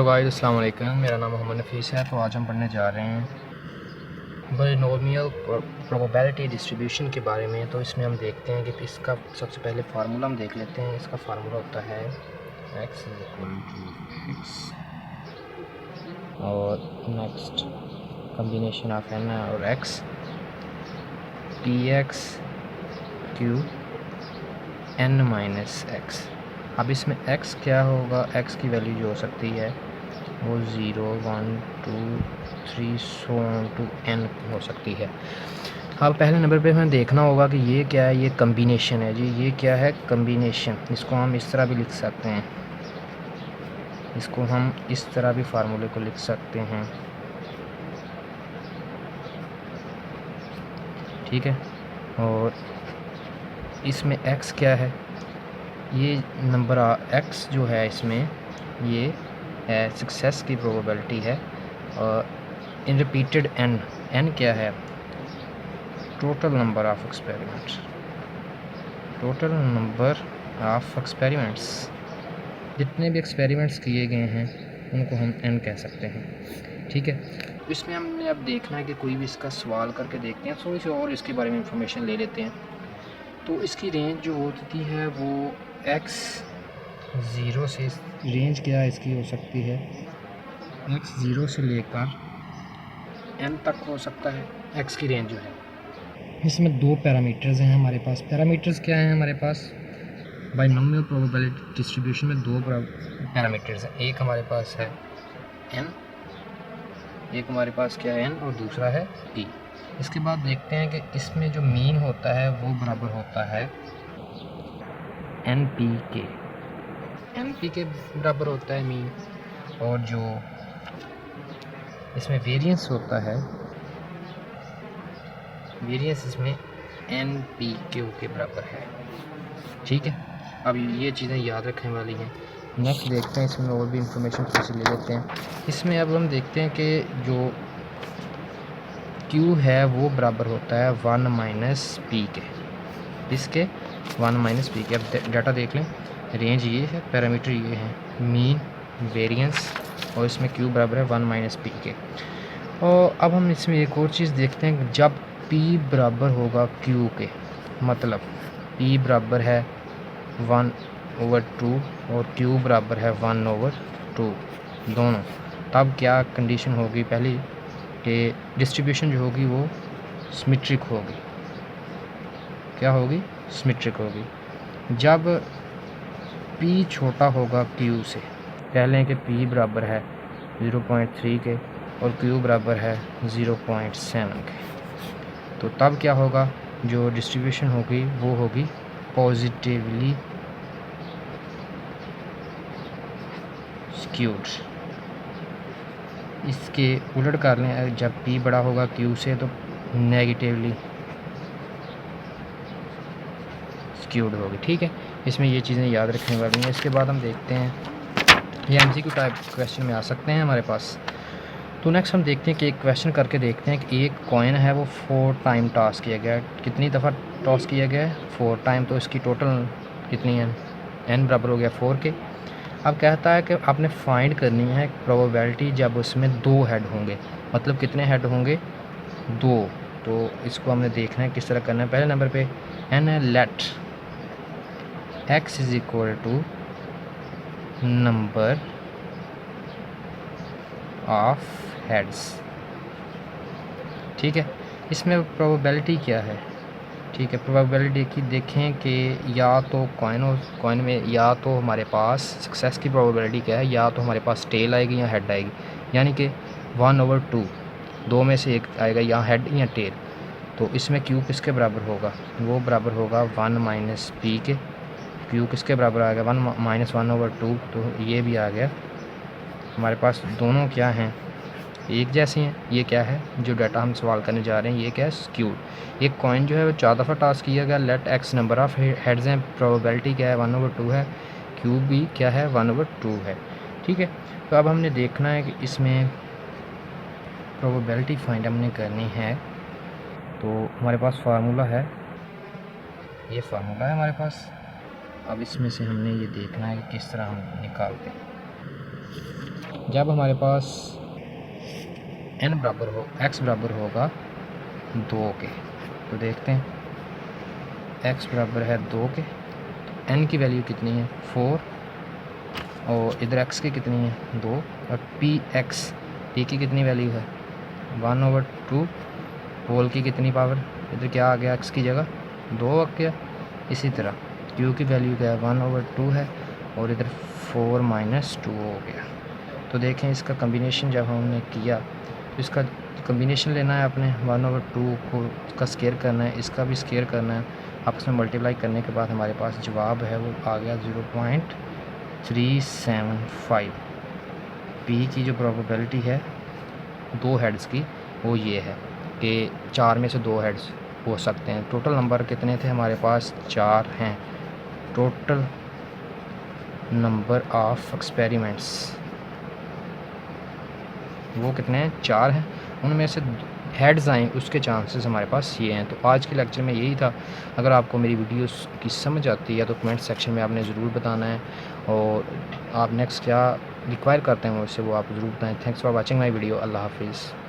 Hello guys, अस्सलाम वालेकुम। मेरा नाम मोहम्मद नफीस है। तो आज हम पढ़ने जा रहे हैं बाइनोमियल प्रोबेबिलिटी डिस्ट्रीब्यूशन के बारे में। तो इसमें हम देखते हैं कि इसका सबसे पहले फार्मूला हम देख लेते हैं। इसका फार्मूला होता है x is equal to x और नेक्स्ट कम्बिनेशन ऑफ n और x px q n minus x। अब इसमें x क्या होगा, x की वैल्यू जो हो सकती है वो 0, 1, 2, 3 सो ऑन टू n हो सकती है। अब पहले नंबर पे हमें देखना होगा कि ये क्या है। ये कम्बिनेशन है जी। ये क्या है? कम्बिनेशन। इसको हम इस तरह भी लिख सकते हैं, इसको हम इस तरह भी फार्मूले को लिख सकते हैं, ठीक है। और इसमें x क्या है? ये नंबर x जो है इसमें ये सक्सेस की प्रोबेबिलिटी है। और इन रिपीटेड n क्या है? Total number of experiments. Total number of experiments, जितने भी एक्सपेरिमेंट्स किए गए हैं उनको हम n कह सकते हैं, ठीक है। इसमें हमने अब देखना है कि कोई भी इसका सवाल करके देखते हैं, थोड़ी सी और इसके बारे में इंफॉर्मेशन ले लेते हैं। तो इसकी रेंज जो होती है वो x 0 से, रेंज क्या इसकी हो सकती है, x 0 से लेकर n तक हो सकता है। x की रेंज जो है, इसमें दो पैरामीटर्स हैं हमारे पास। पैरामीटर्स क्या हैं हमारे पास? बाइनोमियल प्रोबेबिलिटी डिस्ट्रीब्यूशन में दो पैरामीटर्स हैं। एक हमारे पास है n, एक हमारे पास क्या है n, और दूसरा है p। इसके बाद देखते हैं कि इसमें जो मीन होता है वो बराबर होता है np के। np के बराबर होता है मीन। और जो इसमें वेरिएंस होता है, वेरिएंस इसमें npq के बराबर है, ठीक है। अब ये चीज़ें याद रखने वाली हैं। नेक्स्ट देखते हैं, इसमें और भी इंफॉर्मेशन थोड़ी सी ले लेते हैं। इसमें अब हम देखते हैं कि जो q है वो बराबर होता है 1 माइनस पी के। इसके 1 माइनस पी के। अब डाटा देख लें। रेंज ये है, पैरामीटर ये है, मीन, वेरिएंस, और इसमें q बराबर है 1 माइनस पी के। और अब हम इसमें एक और चीज़ देखते हैं, जब p बराबर होगा q के, मतलब p बराबर है 1/2 और q बराबर है 1/2 दोनों, तब क्या कंडीशन होगी? पहली कि डिस्ट्रीब्यूशन जो होगी वो सिमेट्रिक होगी। क्या होगी? सिमेट्रिक होगी। जब p छोटा होगा q से, कह लें कि p बराबर है 0.3 के और q बराबर है 0.7 के, तो तब क्या होगा? जो डिस्ट्रीब्यूशन होगी वो होगी पॉजिटिवली स्क्यूड। इसके उलट कर लें, जब p बड़ा होगा q से तो नेगेटिवली स्क्यूड होगी, ठीक है। इसमें ये चीज़ें याद रखने वाली हैं। इसके बाद हम देखते हैं, ये MCQ टाइप क्वेश्चन में आ सकते हैं हमारे पास। तो नेक्स्ट हम देखते हैं कि एक क्वेश्चन करके देखते हैं कि एक कॉइन है वो 4 टाइम टॉस किया गया है। कितनी दफ़ा टॉस किया गया है? 4 टाइम। तो इसकी टोटल कितनी है? n बराबर हो गया 4 के। अब कहता है कि आपने फाइंड करनी है प्रोबेबिलिटी जब उसमें 2 हेड होंगे। मतलब कितने हेड होंगे? 2। तो इसको हमने देखना है किस तरह करना है। पहले नंबर पे n है, let x is equal to number of heads, ठीक है। इसमें प्रोबेबिलिटी क्या है? ठीक है, प्रोबेबिलिटी की देखें कि या तो कॉइन में या तो हमारे पास सक्सेस की प्रोबेबिलिटी क्या है, या तो हमारे पास टेल आएगी या हेड आएगी, यानी कि 1/2 दो में से एक आएगा, या हेड या टेल। तो इसमें q किसके बराबर होगा? वो बराबर होगा 1 माइनस पी के। q किसके बराबर आ गया? 1 माइनस 1/2। तो ये भी आ गया। हमारे पास दोनों क्या हैं? एक जैसे हैं। ये क्या है? जो डाटा हम सवाल करने जा रहे हैं ये क्या है? स्क्यूड। एक कॉइन जो है वो 4 दफ़ा टॉस किया गया। Let x number of heads हैं, प्रोबेबिलिटी क्या है? 1/2 है। q भी क्या है? 1/2 है, ठीक है। तो अब हमने देखना है कि इसमें प्रोबेबिलिटी फाइंड हमने करनी है। तो हमारे पास फार्मूला है, ये फार्मूला है हमारे पास। अब इसमें से हमने ये देखना है कि किस तरह हम निकालते हैं। जब हमारे पास n बराबर हो x बराबर होगा 2 के, तो देखते हैं x बराबर है 2 के, तो n की वैल्यू कितनी है 4 और इधर x की कितनी है 2 और p की कितनी वैल्यू है 1/2 होल की कितनी पावर, इधर क्या आ गया x की जगह 2 आ गया। इसी तरह q की वैल्यू क्या है 1/2 है और इधर 4 - 2 हो गया। तो देखें इसका कम्बिनेशन जब हमने किया तो इसका कम्बिनेशन लेना है आपने 1/2 को इसका स्केयर करना है, इसका भी स्केयर करना है, आपस में मल्टीप्लाई करने के बाद हमारे पास जवाब है वो आ गया 0.375। पी की जो प्रोबेबिलिटी है 2 हेड्स की वो ये है कि 4 में से 2 हेड्स हो सकते हैं। टोटल नंबर कितने थे हमारे पास 4 हैं। टोटल नंबर ऑफ एक्सपेरिमेंट्स वो कितने हैं 4 हैं, उनमें से हेड्स आएँ उसके चांसेस हमारे पास ये हैं। तो आज के लेक्चर में यही था। अगर आपको मेरी वीडियोस की समझ आती है तो कमेंट सेक्शन में आपने ज़रूर बताना है और आप नेक्स्ट क्या रिक्वायर करते हैं मुझसे वो आप ज़रूर बताएं। Thanks for watching my video. अल्लाह हाफिज़।